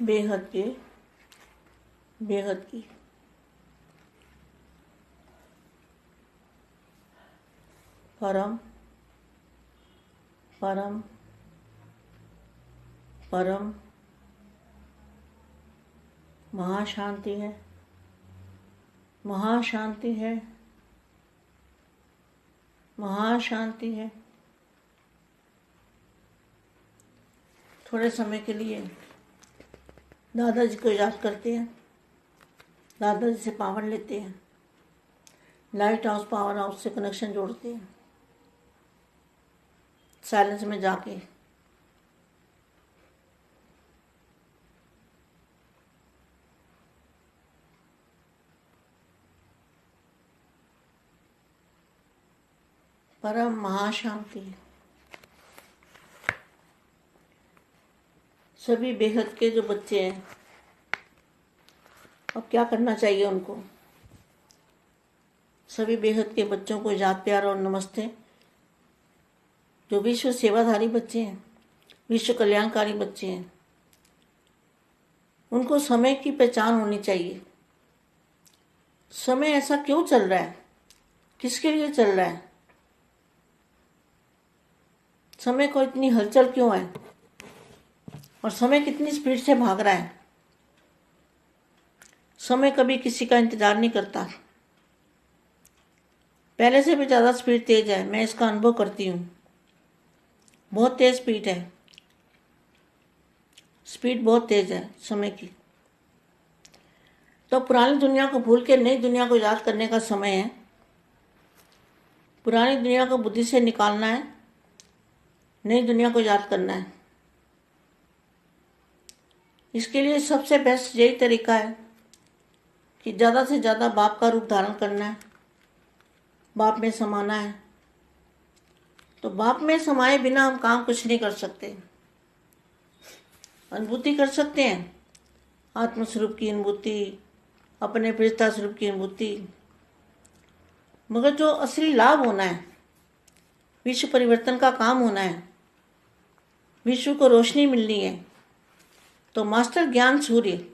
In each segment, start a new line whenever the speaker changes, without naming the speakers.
बेहद के बेहद की परम परम परम महाशांति है, महाशांति है, महाशांति है। थोड़े समय के लिए दादाजी को याद करते हैं, दादाजी से पावर लेते हैं, लाइट हाउस पावर हाउस से कनेक्शन जोड़ते हैं, साइलेंस में जाके। परम महाशांति। सभी बेहद के जो बच्चे हैं, अब क्या करना चाहिए उनको? सभी बेहद के बच्चों को याद, प्यार और नमस्ते। जो विश्व सेवाधारी बच्चे हैं, विश्व कल्याणकारी बच्चे हैं, उनको समय की पहचान होनी चाहिए। समय ऐसा क्यों चल रहा है, किसके लिए चल रहा है, समय को इतनी हलचल क्यों है, और समय कितनी स्पीड से भाग रहा है। समय कभी किसी का इंतजार नहीं करता, पहले से भी ज़्यादा स्पीड तेज है। मैं इसका अनुभव करती हूँ, बहुत तेज स्पीड है, स्पीड बहुत तेज है समय की। तो पुरानी दुनिया को भूल के नई दुनिया को याद करने का समय है। पुरानी दुनिया को बुद्धि से निकालना है, नई दुनिया को याद करना है। इसके लिए सबसे बेस्ट यही तरीका है कि ज़्यादा से ज़्यादा बाप का रूप धारण करना है, बाप में समाना है। तो बाप में समाये बिना हम काम कुछ नहीं कर सकते। अनुभूति कर सकते हैं, आत्मस्वरूप की अनुभूति, अपने फरिश्ता स्वरूप की अनुभूति, मगर जो असली लाभ होना है, विश्व परिवर्तन का काम होना है, विश्व को रोशनी मिलनी है, तो मास्टर ज्ञान सूर्य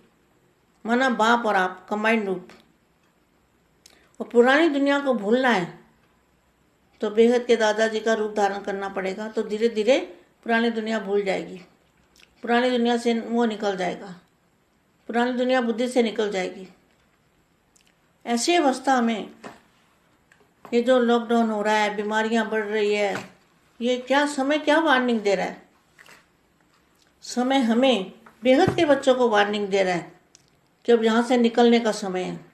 माना बाप और आप कंबाइंड रूप, और पुरानी दुनिया को भूलना है तो बेहद के दादाजी का रूप धारण करना पड़ेगा। तो धीरे धीरे पुरानी दुनिया भूल जाएगी, पुरानी दुनिया से वो निकल जाएगा, पुरानी दुनिया बुद्धि से निकल जाएगी। ऐसी अवस्था में ये जो लॉकडाउन हो रहा है, बीमारियां बढ़ रही है, ये क्या समय क्या वार्निंग दे रहा है? समय हमें बेहद के बच्चों को वार्निंग दे रहा है कि अब यहाँ से निकलने का समय है।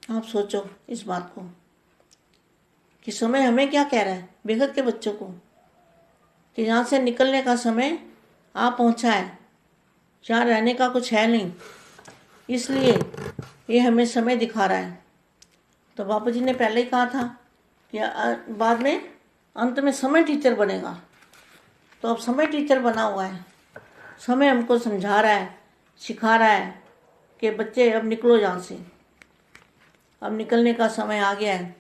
आप सोचो इस बात को कि समय हमें क्या कह रहा है, बेहद के बच्चों को, कि यहाँ से निकलने का समय आ पहुँचा है, यहाँ रहने का कुछ है नहीं, इसलिए ये हमें समय दिखा रहा है। तो बापू जी ने पहले ही कहा था कि बाद में अंत में समय टीचर बनेगा। तो अब समय टीचर बना हुआ है, समय हमको समझा रहा है, सिखा रहा है कि बच्चे अब निकलो यहाँ से, अब निकलने का समय आ गया है।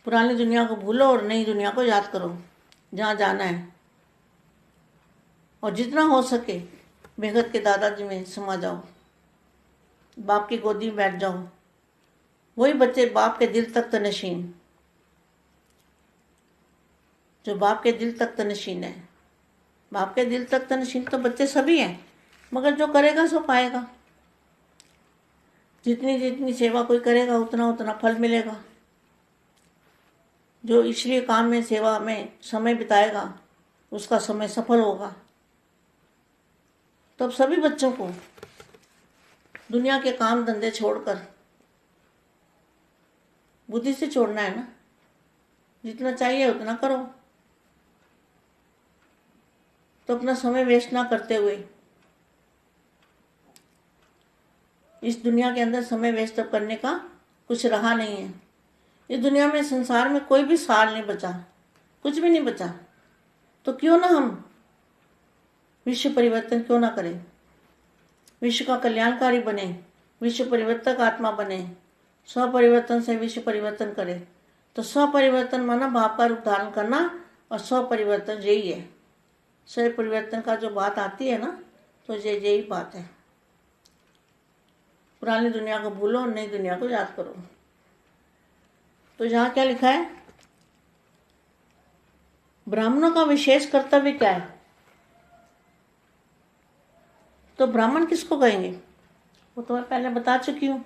पुरानी दुनिया को भूलो और नई दुनिया को याद करो, जहाँ जाना है। और जितना हो सके बेहद के दादाजी में समा जाओ, बाप की गोदी में बैठ जाओ। वही बच्चे बाप के दिल तक तनशीन, जो बाप के दिल तक तनशीन है। बाप के दिल तक तनशीन तो बच्चे सभी हैं, मगर जो करेगा सो पाएगा। जितनी जितनी सेवा कोई करेगा उतना उतना फल मिलेगा। जो इसलिए काम में, सेवा में समय बिताएगा, उसका समय सफल होगा। तो अब सभी बच्चों को दुनिया के काम धंधे छोड़कर बुद्धि से छोड़ना है ना। जितना चाहिए उतना करो, तो अपना समय वेस्ट ना करते हुए इस दुनिया के अंदर समय वेस्ट अब करने का कुछ रहा नहीं है। इस दुनिया में, संसार में कोई भी सार नहीं बचा, कुछ भी नहीं बचा। तो क्यों ना हम विश्व परिवर्तन क्यों ना करें, विश्व का कल्याणकारी बने, विश्व परिवर्तक आत्मा बने, स्व परिवर्तन से विश्व परिवर्तन करे। तो स्व परिवर्तन माना बाप का रूप धारण करना, और स्व परिवर्तन यही है। शरीर परिवर्तन का जो बात आती है ना, तो यही बात है। पुरानी दुनिया को भूलो, नई दुनिया को याद करो। तो यहाँ क्या लिखा है? ब्राह्मणों का विशेष कर्तव्य क्या है? तो ब्राह्मण किसको कहेंगे वो तो मैं पहले बता चुकी हूँ।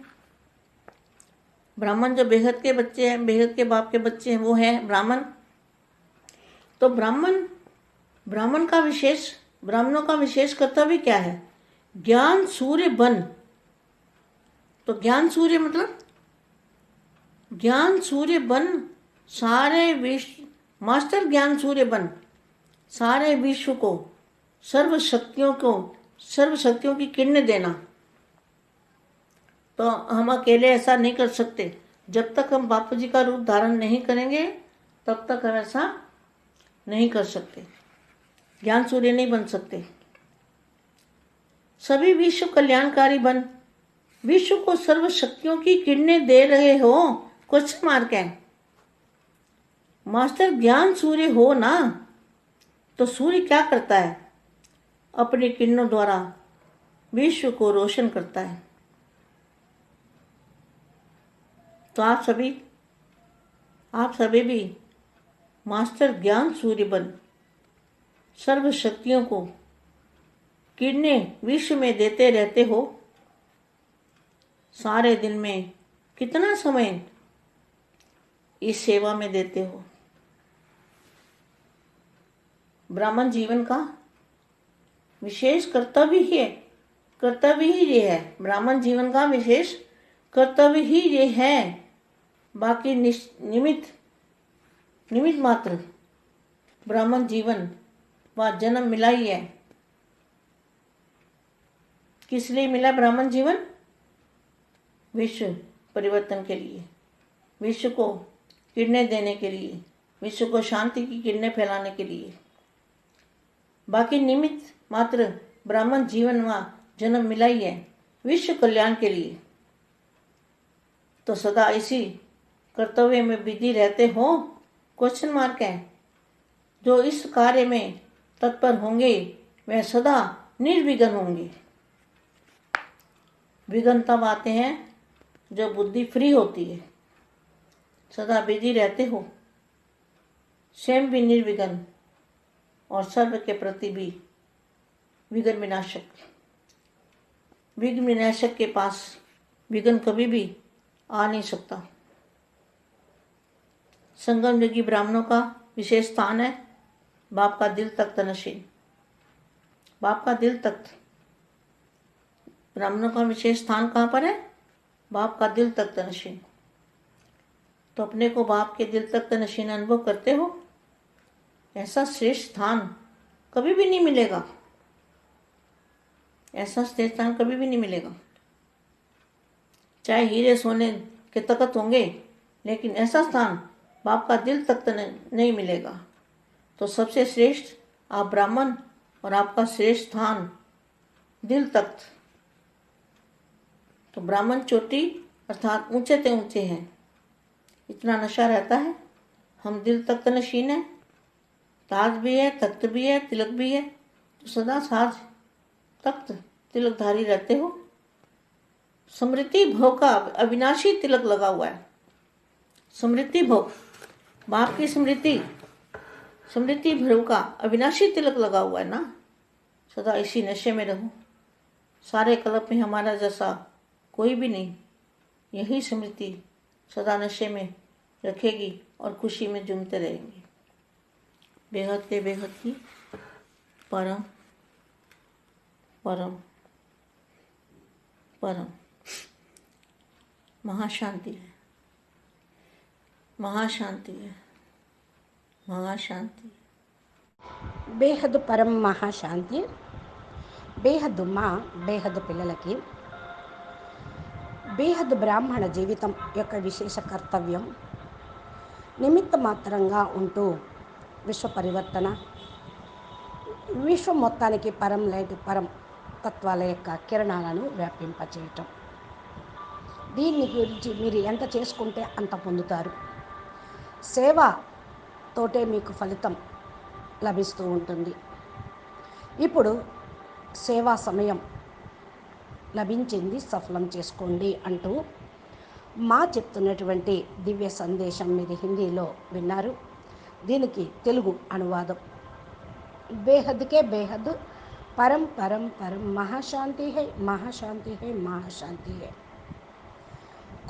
ब्राह्मण जो बेहद के बच्चे हैं, बेहद के बाप के बच्चे हैं, वो है ब्राह्मण। तो ब्राह्मणों का विशेष कर्तव्य क्या है? ज्ञान सूर्य बन। तो ज्ञान सूर्य मतलब ज्ञान सूर्य बन, सारे विश्व मास्टर ज्ञान सूर्य बन, सारे विश्व को सर्व शक्तियों की किरणें देना। तो हम अकेले ऐसा नहीं कर सकते। जब तक हम बापू जी का रूप धारण नहीं करेंगे तब तक हम ऐसा नहीं कर सकते, ज्ञान सूर्य नहीं बन सकते। सभी विश्व कल्याणकारी बन, विश्व को सर्व शक्तियों की किरणें दे रहे हो, क्वेश्चन मार्क है। मास्टर ज्ञान सूर्य हो ना, तो सूर्य क्या करता है? अपनी किरणों द्वारा विश्व को रोशन करता है। तो आप सभी भी मास्टर ज्ञान सूर्य बन, सर्व शक्तियों को किरणें विश्व में देते रहते हो। सारे दिन में कितना समय इस सेवा में देते हो? ब्राह्मण जीवन का विशेष कर्तव्य ही ये है। ब्राह्मण जीवन का विशेष कर्तव्य ही ये है। बाकी निमित्त मात्र ब्राह्मण जीवन व जन्म मिला ही है। किस लिए मिला ब्राह्मण जीवन? विश्व परिवर्तन के लिए, विश्व को किरणें देने के लिए, विश्व को शांति की किरणें फैलाने के लिए। बाकी निमित्त मात्र ब्राह्मण जीवन व जन्म मिला ही है विश्व कल्याण के लिए। तो सदा इसी कर्तव्य में बिजी रहते हो, क्वेश्चन मार्क है। जो इस कार्य में तत्पर होंगे वह सदा निर्विघ्न होंगे। विघ्न तब आते हैं जब बुद्धि फ्री होती है। सदा बिजी रहते हो, स्वयं भी निर्विघ्न और सर्व के प्रति भी विघ्न विनाशक। विघ्न विनाशक के पास विघ्न कभी भी आ नहीं सकता। संगम योगी ब्राह्मणों का विशेष स्थान है बाप का दिल तख्त नशीन। बाप का दिल तख्त, ब्राह्मणों का विशेष स्थान कहाँ पर है? बाप का दिल तख्त नशीन। तो अपने को बाप के दिल तख्त नशीन अनुभव करते हो। ऐसा श्रेष्ठ स्थान कभी भी नहीं मिलेगा। ऐसा श्रेष्ठ स्थान कभी भी नहीं मिलेगा। चाहे हीरे सोने के तख्त होंगे, लेकिन ऐसा स्थान बाप का दिल तख्त नहीं मिलेगा। तो सबसे श्रेष्ठ आप ब्राह्मण और आपका श्रेष्ठ स्थान दिल तख्त। तो ब्राह्मण चोटी अर्थात ऊंचे से ऊंचे हैं, इतना नशा रहता है। हम दिल तख्त नशीन है, ताज भी है, तख्त भी है, तिलक भी है। तो सदा साज तख्त तिलकधारी रहते हो। स्मृति भोग का अविनाशी तिलक लगा हुआ है। स्मृति भोग, बाप की स्मृति भोग का अविनाशी तिलक लगा हुआ है ना। सदा इसी नशे में रहो। सारे कल्प में हमारा जैसा कोई भी नहीं। यही स्मृति सदा नशे में रखेगी और खुशी में झूमते रहेंगे। बेहद के बेहद की परम परम परम महाशांति है। महाशांति है। महाशांति।
బేహద్ పరం మహాశాంతి. బేహద్ మా బేహద్ పిల్లలకి బేహద్ బ్రాహ్మణ జీవితం యొక్క విశేష కర్తవ్యం నిమిత్త మాత్రంగా ఉంటూ విశ్వ పరివర్తన, విశ్వం మొత్తానికి పరం లాంటి పరం తత్వాల యొక్క కిరణాలను వ్యాపింపచేయటం. దీన్ని గురించి మీరు ఎంత చేసుకుంటే అంత పొందుతారు. సేవ తోటే మీకు ఫలితం లభిస్తూ ఉంటుంది. ఇప్పుడు సేవా సమయం లభించింది, సఫలం చేసుకోండి అంటూ మా చెప్తున్నటువంటి దివ్య సందేశం మీరు హిందీలో విన్నారు. దీనికి తెలుగు అనువాదం. బేహద్కే బేహద్, పరం పరం పరం, మహాశాంతి హై మహాశాంతి హై మహాశాంతి హై.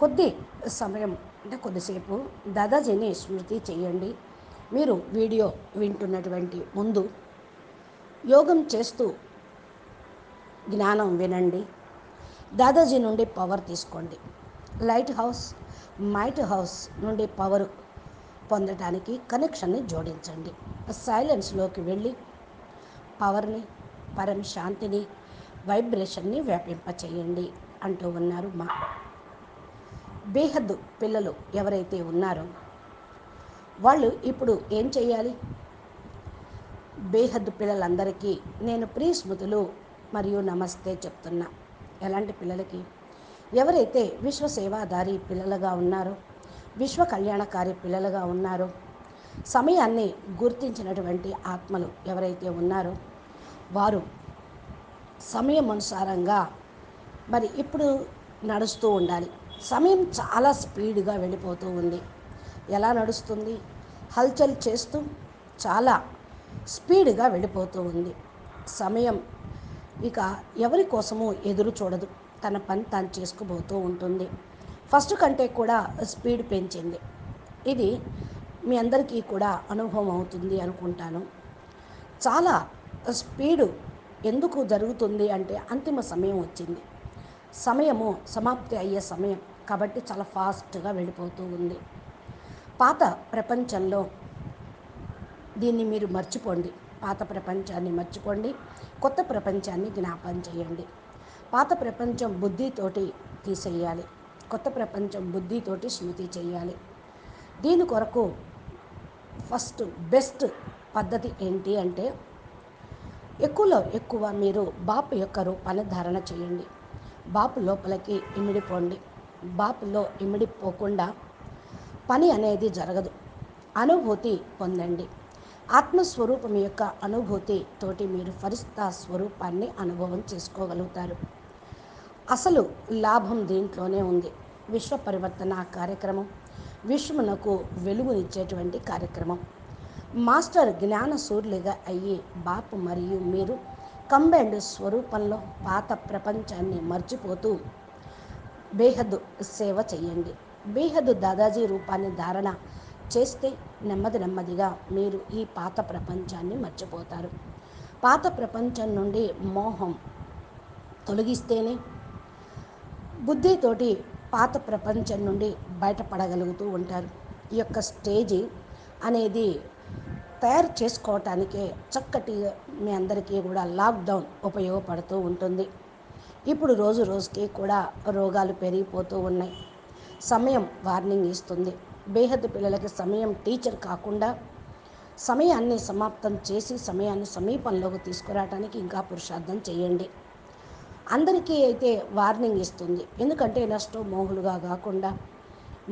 కొద్ది సమయం అంటే కొద్దిసేపు దాదాజీని స్మృతి చేయండి. మీరు వీడియో వింటున్నటువంటి ముందు యోగం చేస్తూ జ్ఞానం వినండి. దాదాజీ నుండి పవర్ తీసుకోండి. లైట్ హౌస్, మైట్ హౌస్ నుండి పవర్ పొందడానికి కనెక్షన్ని జోడించండి. సైలెన్స్లోకి వెళ్ళి పవర్ని, పరం శాంతిని, వైబ్రేషన్ని వ్యాపింపచేయండి అంటూ ఉన్నారు మా. బేహద్దు పిల్లలు ఎవరైతే ఉన్నారో వాళ్ళు ఇప్పుడు ఏం చేయాలి? బేహద్దు పిల్లలందరికీ నేను ప్రియ స్మృతులు మరియు నమస్తే చెప్తున్నా. ఎలాంటి పిల్లలకి? ఎవరైతే విశ్వ సేవాదారి పిల్లలుగా ఉన్నారో, విశ్వ కళ్యాణకారి పిల్లలుగా ఉన్నారో, సమయాన్ని గుర్తించినటువంటి ఆత్మలు ఎవరైతే ఉన్నారో వారు సమయం అనుసారంగా మరి ఇప్పుడు నడుస్తూ ఉండాలి. సమయం చాలా స్పీడ్గా వెళ్ళిపోతూ ఉంది. ఎలా నడుస్తుంది? హల్చల్ చేస్తూ చాలా స్పీడ్గా వెళ్ళిపోతూ ఉంది. సమయం ఇక ఎవరి కోసము ఎదురు చూడదు, తన పని తాను చేసుకుపోతూ ఉంటుంది. ఫస్ట్ కంటే కూడా స్పీడ్ పెంచింది. ఇది మీ అందరికీ కూడా అనుభవం అవుతుంది అనుకుంటాను. చాలా స్పీడు ఎందుకు జరుగుతుంది అంటే అంతిమ సమయం వచ్చింది. సమయము సమాప్తి అయ్యే సమయం కాబట్టి చాలా ఫాస్ట్గా వెళ్ళిపోతూ ఉంది. పాత ప్రపంచంలో దీన్ని మీరు మర్చిపోండి. పాత ప్రపంచాన్ని మర్చిపోండి, కొత్త ప్రపంచాన్ని జ్ఞాపం చేయండి. పాత ప్రపంచం బుద్ధితోటి తీసేయాలి, కొత్త ప్రపంచం బుద్ధితోటి స్మృతి చేయాలి. దీని కొరకు ఫస్ట్ బెస్ట్ పద్ధతి ఏంటి అంటే ఎక్కువలో ఎక్కువ మీరు బాపు యొక్క రూపాన్ని ధారణ చేయండి. బాపు లోపలికి ఇమిడిపోండి. బాపులో ఇమిడిపోకుండా పని అనేది జరగదు. అనుభూతి పొందండి. ఆత్మస్వరూపం యొక్క అనుభూతి తోటి మీరు ఫరిస్తా స్వరూపాన్ని అనుభవం చేసుకోగలుగుతారు. అసలు లాభం దీంట్లోనే ఉంది. విశ్వ పరివర్తన కార్యక్రమం, విశ్వమునకు వెలుగునిచ్చేటువంటి కార్యక్రమం. మాస్టర్ జ్ఞాన సూర్యులుగా అయ్యి బాపు మరియు మీరు కంబైన్డ్ స్వరూపంలో పాత ప్రపంచాన్ని మర్చిపోతూ బేహద్దు సేవ చేయండి. బేహద్దు దాదాజీ రూపాన్ని ధారణ చేస్తే నెమ్మదిగా మీరు ఈ పాత ప్రపంచాన్ని మర్చిపోతారు. పాత ప్రపంచం నుండి మోహం తొలగిస్తేనే బుద్ధితోటి పాత ప్రపంచం నుండి బయటపడగలుగుతూ ఉంటారు. ఈ యొక్క స్టేజీ అనేది తయారు చేసుకోవటానికే చక్కటి మీ అందరికీ కూడా లాక్డౌన్ ఉపయోగపడుతూ ఉంటుంది. ఇప్పుడు రోజు రోజుకి కూడా రోగాలు పెరిగిపోతూ ఉన్నాయి. సమయం వార్నింగ్ ఇస్తుంది. బేహద్దు పిల్లలకి సమయం టీచర్ కాకుండా సమయాన్ని సమాప్తం చేసి సమయాన్ని సమీపంలోకి తీసుకురావడానికి ఇంకా పురుషార్థం చేయండి. అందరికీ అయితే వార్నింగ్ ఇస్తుంది. ఎందుకంటే నష్టో మోహులుగా కాకుండా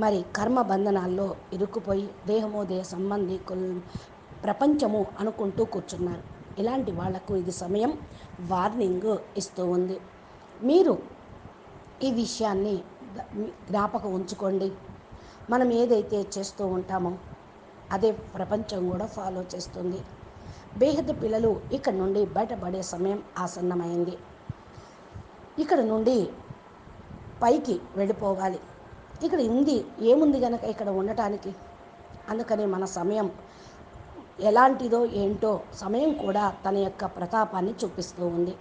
మరి కర్మ బంధనాల్లో ఇరుక్కుపోయి దేహమో దేహ సంబంధికులు ప్రపంచము అనుకుంటూ కూర్చున్నారు. ఇలాంటి వాళ్లకు ఇది సమయం వార్నింగ్ ఇస్తూ ఉంది. మీరు ఈ విషయాన్ని జ్ఞాపకం ఉంచుకోండి. మనం ఏదైతే చేస్తూ ఉంటామో అదే ప్రపంచం కూడా ఫాలో చేస్తుంది. బేహద్దు పిల్లలు ఇక్కడ నుండి బయటపడే సమయం ఆసన్నమైంది. ఇక్కడ నుండి పైకి వెళ్ళిపోవాలి. ఇక్కడ ఏముంది కనుక ఇక్కడ ఉండటానికి? అందుకని మన సమయం ఎలాంటిదో ఏంటో సమయం కూడా తన యొక్క ప్రతాపాన్ని చూపిస్తూ ఉంది.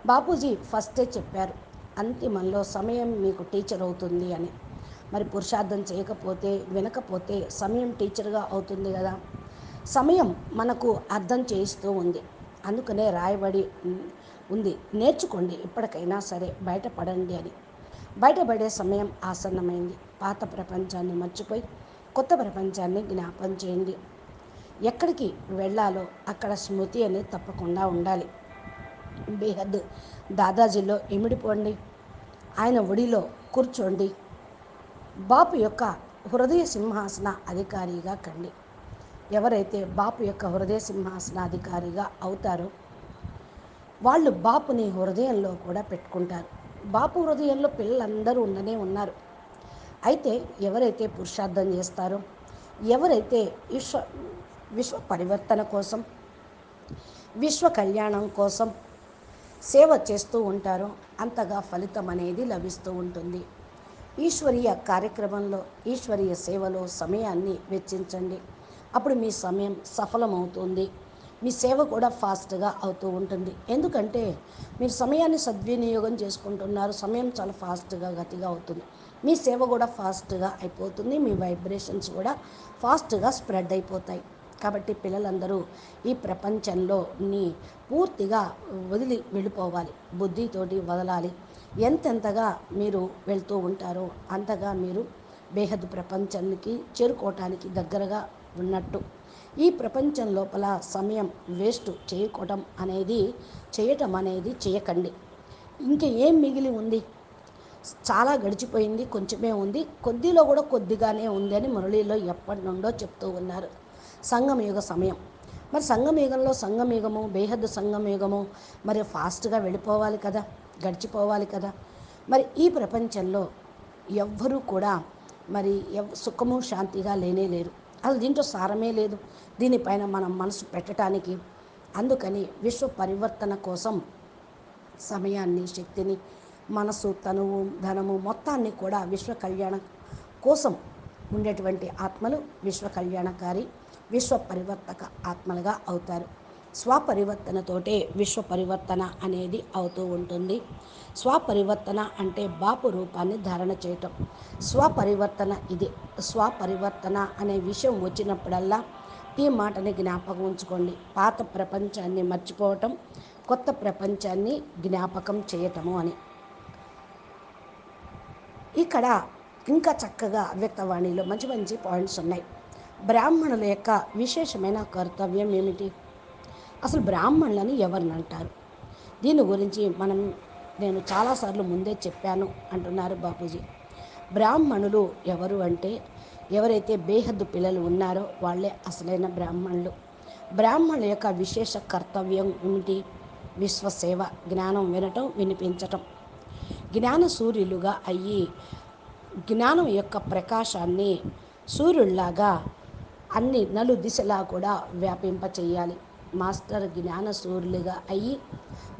బాపూజీ ఫస్టే చెప్పారు, అంతిమంలో సమయం మీకు టీచర్ అవుతుంది అని. మరి పురుషార్థం చేయకపోతే వినకపోతే సమయం టీచర్గా అవుతుంది కదా. సమయం మనకు అర్థం చేయిస్తూ ఉంది. అందుకనే రాయబడి ఉంది, నేర్చుకోండి ఇప్పటికైనా సరే బయటపడండి అని. బయటపడే సమయం ఆసన్నమైంది. పాత ప్రపంచాన్ని మర్చిపోయి కొత్త ప్రపంచాన్ని జ్ఞాపం చేయండి. ఎక్కడికి వెళ్ళాలో అక్కడ స్మృతి అనేది తప్పకుండా ఉండాలి. బేహద్ దాదాజీలో ఇమిడిపోండి. ఆయన ఒడిలో కూర్చోండి. బాపు యొక్క హృదయ సింహాసన అధికారిగా కండి. ఎవరైతే బాపు యొక్క హృదయ సింహాసన అధికారిగా అవుతారో వాళ్ళు బాపుని హృదయంలో కూడా పెట్టుకుంటారు. బాపు హృదయంలో పిల్లలందరూ ఉండనే ఉన్నారు. అయితే ఎవరైతే పురుషార్థం చేస్తారో, ఎవరైతే విశ్వ విశ్వ పరివర్తన కోసం, విశ్వ కళ్యాణం కోసం సేవ చేస్తూ ఉంటారో అంతగా ఫలితం అనేది లభిస్తూ ఉంటుంది. ఈశ్వరీయ కార్యక్రమంలో, ఈశ్వరీయ సేవలో సమయాన్ని వెచ్చించండి. అప్పుడు మీ సమయం సఫలమవుతుంది. మీ సేవ కూడా ఫాస్ట్గా అవుతూ ఉంటుంది. ఎందుకంటే మీరు సమయాన్ని సద్వినియోగం చేసుకుంటున్నారు. సమయం చాలా ఫాస్ట్గా గతిగా అవుతుంది. మీ సేవ కూడా ఫాస్ట్గా అయిపోతుంది. మీ వైబ్రేషన్స్ కూడా ఫాస్ట్గా స్ప్రెడ్ అయిపోతాయి. కాబట్టి పిల్లలందరూ ఈ ప్రపంచంలోని పూర్తిగా వదిలి వెళ్ళిపోవాలి. బుద్ధితోటి వదలాలి. ఎంతెంతగా మీరు వెళ్తూ ఉంటారో అంతగా మీరు బేహద్దు ప్రపంచానికి చేరుకోవటానికి దగ్గరగా ఉన్నట్టు. ఈ ప్రపంచం లోపల సమయం వేస్ట్ చేయటం అనేది చేయకండి. ఇంకా ఏం మిగిలి ఉంది? చాలా గడిచిపోయింది, కొంచెమే ఉంది, కొద్దిలో కూడా కొద్దిగానే ఉంది అని మురళీలో ఎప్పటి నుండో చెప్తూ ఉన్నారు. సంగమయుగ సమయం. మరి సంగమయుగము బేహద్దు సంగమయుగము మరి ఫాస్ట్గా వెళ్ళిపోవాలి కదా, గడిచిపోవాలి కదా. మరి ఈ ప్రపంచంలో ఎవ్వరూ కూడా మరి సుఖము శాంతిగా లేనే లేరు. అసలు దీంట్లో సారమే లేదు దీనిపైన మనం మనసు పెట్టడానికి. అందుకని విశ్వ పరివర్తన కోసం సమయాన్ని, శక్తిని, మనసు, తనువు, ధనము మొత్తాన్ని కూడా విశ్వ కళ్యాణం కోసం ఉండేటువంటి ఆత్మలు విశ్వ కళ్యాణకారి, విశ్వ పరివర్తక ఆత్మలుగా అవుతారు. స్వపరివర్తనతోటే విశ్వ పరివర్తన అనేది అవుతూ ఉంటుంది. స్వపరివర్తన అంటే బాపు రూపాన్ని ధారణ చేయటం. స్వపరివర్తన ఇది. స్వపరివర్తన అనే విషయం వచ్చినప్పుడల్లా ఈ మాటని జ్ఞాపకం ఉంచుకోండి. పాత ప్రపంచాన్ని మర్చిపోవటం, కొత్త ప్రపంచాన్ని జ్ఞాపకం చేయటము అని. ఇక్కడ ఇంకా చక్కగా అవ్యక్తవాణిలో మంచి మంచి పాయింట్స్ ఉన్నాయి. బ్రాహ్మణుల యొక్క విశేషమైన కర్తవ్యం ఏమిటి? అసలు బ్రాహ్మణులని ఎవరిని అంటారు? దీని గురించి నేను చాలాసార్లు ముందే చెప్పాను అంటున్నారు బాపూజీ. బ్రాహ్మణులు ఎవరు అంటే ఎవరైతే బేహద్దు పిల్లలు ఉన్నారో వాళ్ళే అసలైన బ్రాహ్మణులు. బ్రాహ్మణుల యొక్క విశేష కర్తవ్యం ఏమిటి? విశ్వసేవ, జ్ఞానం వినటం, వినిపించటం. జ్ఞాన సూర్యులుగా అయ్యి జ్ఞానం యొక్క ప్రకాశాన్ని సూర్యుల్లాగా అన్ని నలు దిశలా కూడా వ్యాపింపచేయాలి. మాస్టర్ జ్ఞాన సూర్యులుగా అయ్యి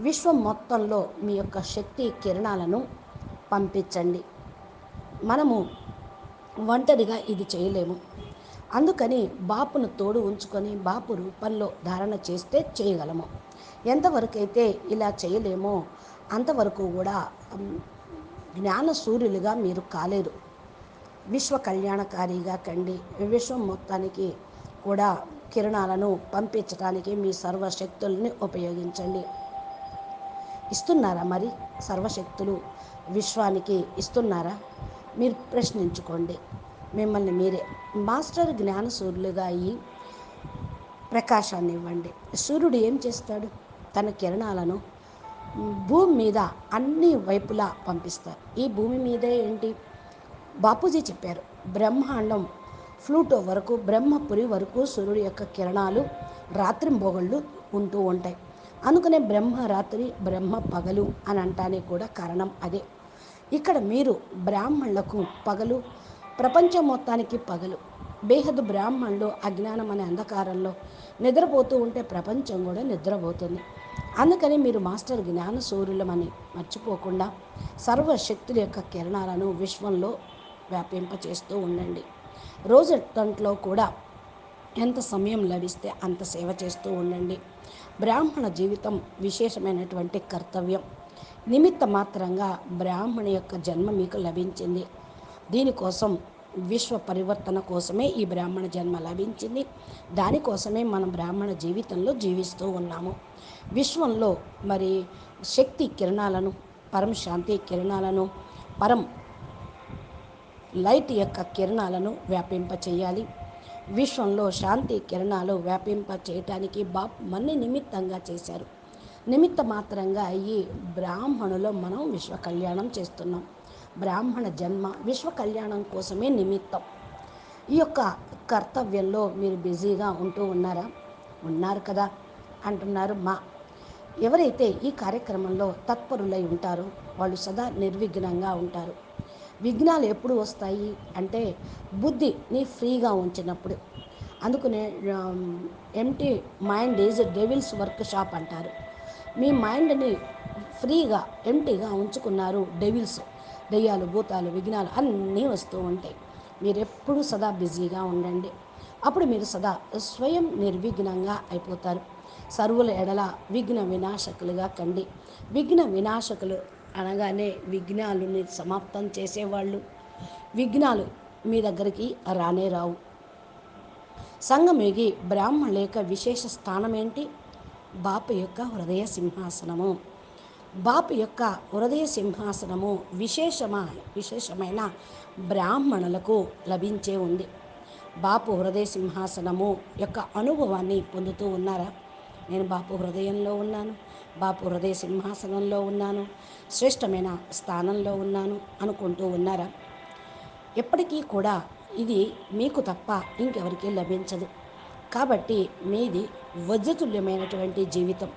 విశ్వం మొత్తంలో మీ యొక్క శక్తి కిరణాలను పంపించండి. మనము ఒంటరిగా ఇది చేయలేము. అందుకని బాపును తోడు ఉంచుకొని బాపు రూపంలో ధారణ చేస్తే చేయగలము. ఎంతవరకైతే ఇలా చేయలేమో అంతవరకు కూడా జ్ఞాన సూర్యులుగా మీరు కాలేరు. విశ్వ కళ్యాణకారిగా కండి. విశ్వం మొత్తానికి కూడా కిరణాలను పంపించడానికి మీ సర్వశక్తుల్ని ఉపయోగించండి. ఇస్తున్నారా మరి సర్వశక్తులు విశ్వానికి ఇస్తున్నారా? మీరు ప్రశ్నించుకోండి మిమ్మల్ని మీరే. మాస్టర్ జ్ఞాన సూర్యులుగా అయ్యి ప్రకాశాన్ని ఇవ్వండి. సూర్యుడు ఏం చేస్తాడు? తన కిరణాలను భూమి మీద అన్ని వైపులా పంపిస్తారు. ఈ భూమి మీదే ఏంటి? బాపూజీ చెప్పారు, బ్రహ్మాండం ఫ్లూటో వరకు, బ్రహ్మపురి వరకు సూర్యుడి యొక్క కిరణాలు రాత్రింబొగళ్ళు ఉంటూ ఉంటాయి. అందుకనే బ్రహ్మ రాత్రి, బ్రహ్మ పగలు అని అంటానికి కూడా కారణం అదే. ఇక్కడ మీరు బ్రాహ్మణులకు పగలు, ప్రపంచం మొత్తానికి పగలు. బేహద్దు బ్రాహ్మణులు అజ్ఞానం అనే అంధకారంలో నిద్రపోతూ ఉంటే ప్రపంచం కూడా నిద్రపోతుంది. అందుకని మీరు మాస్టర్ జ్ఞాన సూర్యులమని మర్చిపోకుండా సర్వశక్తుల యొక్క కిరణాలను విశ్వంలో వ్యాపింపచేస్తూ ఉండండి. రోజంట్లో కూడా ఎంత సమయం లభిస్తే అంత సేవ చేస్తూ ఉండండి. బ్రాహ్మణ జీవితం విశేషమైనటువంటి కర్తవ్యం. నిమిత్త మాత్రంగా బ్రాహ్మణ యొక్క జన్మ మీకు లభించింది. దీనికోసం విశ్వ పరివర్తన కోసమే ఈ బ్రాహ్మణ జన్మ లభించింది. దానికోసమే మనం బ్రాహ్మణ జీవితంలో జీవిస్తూ ఉన్నాము. విశ్వంలో మరి శక్తి కిరణాలను, పరం శాంతి కిరణాలను, పరం లైట్ యొక్క కిరణాలను వ్యాపింపచేయాలి. విశ్వంలో శాంతి కిరణాలు వ్యాపింప చేయటానికి మన్ని నిమిత్తంగా చేశారు. నిమిత్త మాత్రంగా అయ్యి బ్రాహ్మణులో మనం విశ్వ కళ్యాణం చేస్తున్నాం. బ్రాహ్మణ జన్మ విశ్వ కళ్యాణం కోసమే నిమిత్తం. ఈ యొక్క కర్తవ్యంలో మీరు బిజీగా ఉంటూ ఉన్నారా? ఉన్నారు కదా అంటున్నారు మా. ఎవరైతే ఈ కార్యక్రమంలో తత్పరులై ఉంటారో వాళ్ళు సదా నిర్విఘ్నంగా ఉంటారు. విఘ్నాలు ఎప్పుడు వస్తాయి అంటే బుద్ధిని ఫ్రీగా ఉంచినప్పుడు. అందుకనే empty mind is devils work shop అంటారు. మీ మైండ్ని ఫ్రీగా ఎంటీగా ఉంచుకున్నారు డెవిల్స్, దెయ్యాలు, భూతాలు, విఘ్నాలు అన్నీ వస్తూ ఉంటాయి. మీరు ఎప్పుడూ సదా బిజీగా ఉండండి. అప్పుడు మీరు సదా స్వయం నిర్విఘ్నంగా అయిపోతారు. సర్వుల ఎడల విఘ్న వినాశకులుగా కండి. విఘ్న వినాశకులు అనగానే విఘ్నాలని సమాప్తం చేసేవాళ్ళు. విఘ్నాలు మీ దగ్గరికి రానే రావు. సంగమేగి బ్రాహ్మణ యొక్క విశేష స్థానం ఏంటి? బాపు యొక్క హృదయ సింహాసనము. బాపు యొక్క హృదయ సింహాసనము విశేషమైన బ్రాహ్మణులకు లభించే ఉంది. బాపు హృదయ సింహాసనము యొక్క అనుభవాన్ని పొందుతూ ఉన్నారా? నేను బాపు హృదయంలో ఉన్నాను, బాపు హృదయ సింహాసనంలో ఉన్నాను, శ్రేష్టమైన స్థానంలో ఉన్నాను అనుకుంటూ ఉన్నారా? ఎప్పటికీ కూడా ఇది మీకు తప్ప ఇంకెవరికీ లభించదు. కాబట్టి మీది వజ్రతుల్యమైనటువంటి జీవితం,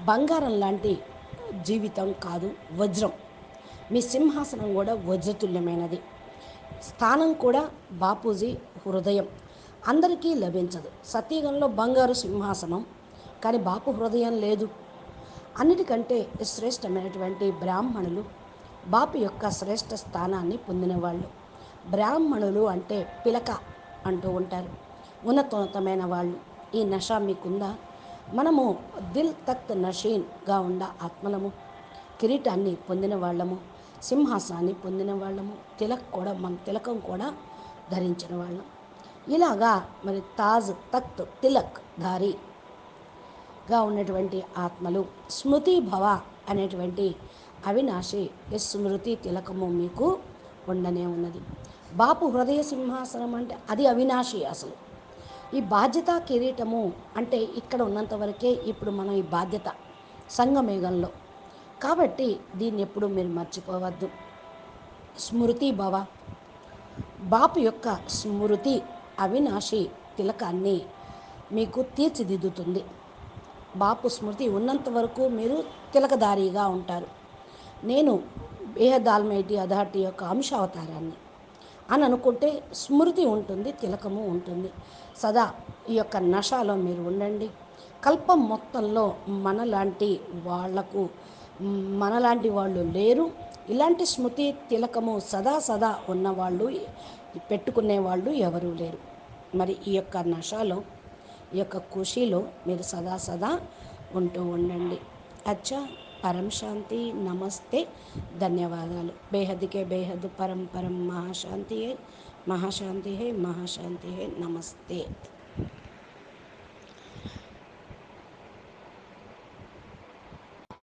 బంగారం లాంటి జీవితం కాదు, వజ్రం. మీ సింహాసనం కూడా వజ్రతుల్యమైనది. స్థానం కూడా బాపూజీ హృదయం. అందరికీ లభించదు. సత్యయుగంలో బంగారు సింహాసనం, కానీ బాపు హృదయం లేదు. అన్నిటికంటే శ్రేష్టమైనటువంటి బ్రాహ్మణులు బాపు యొక్క శ్రేష్ఠ స్థానాన్ని పొందినవాళ్ళు. బ్రాహ్మణులు అంటే పిలక అంటూ ఉంటారు, ఉన్నతోన్నతమైన వాళ్ళు. ఈ నష మీకుందా? మనము దిల్ తఖ్త్ నషీన్గా ఉన్న ఆత్మలము, కిరీటాన్ని పొందిన వాళ్ళము, సింహాసనాన్ని పొందిన వాళ్ళము, మన తిలకం కూడా ధరించిన వాళ్ళం. ఇలాగా మరి తాజ్ తఖ్త్ తిలక్ ధారిగా ఉన్నటువంటి ఆత్మలు. స్మృతి భవ అనేటువంటి అవినాశి స్మృతి తిలకము మీకు ఉండనే ఉన్నది. బాపు హృదయ సింహాసనం అంటే అది అవినాశి. అసలు ఈ బాధ్యత కిరీటము అంటే ఇక్కడ ఉన్నంత వరకే ఇప్పుడు మనం ఈ బాధ్యత సంగమేగంలో. కాబట్టి దీన్ని ఎప్పుడు మీరు మర్చిపోవద్దు. స్మృతి భవ, బాపు యొక్క స్మృతి అవినాశి తిలకాన్ని మీకు తీర్చిదిద్దుతుంది. బాపు స్మృతి ఉన్నంత వరకు మీరు తిలకధారిగా ఉంటారు. నేను బేహద్ ఆల్మైటీ అథారిటీ యొక్క అంశావతారాన్ని అని అనుకుంటే స్మృతి ఉంటుంది, తిలకము ఉంటుంది. సదా ఈ యొక్క నషాలో మీరు ఉండండి. కల్పం మొత్తంలో మనలాంటి వాళ్ళు లేరు. ఇలాంటి స్మృతి తిలకము సదా ఉన్నవాళ్ళు, పెట్టుకునేవాళ్ళు ఎవరూ లేరు. మరి ఈ యొక్క నషాలో, ఈ యొక్క ఖుషీలో మీరు సదా ఉంటూ ఉండండి. అచ్చా, పరం శాంతి. నమస్తే, ధన్యవాదాలు. బేహద్కే బేహద్ పరం పరం మహాశాంతి హై, మహాశాంతి హై, మహాశాంతి హై. నమస్తే.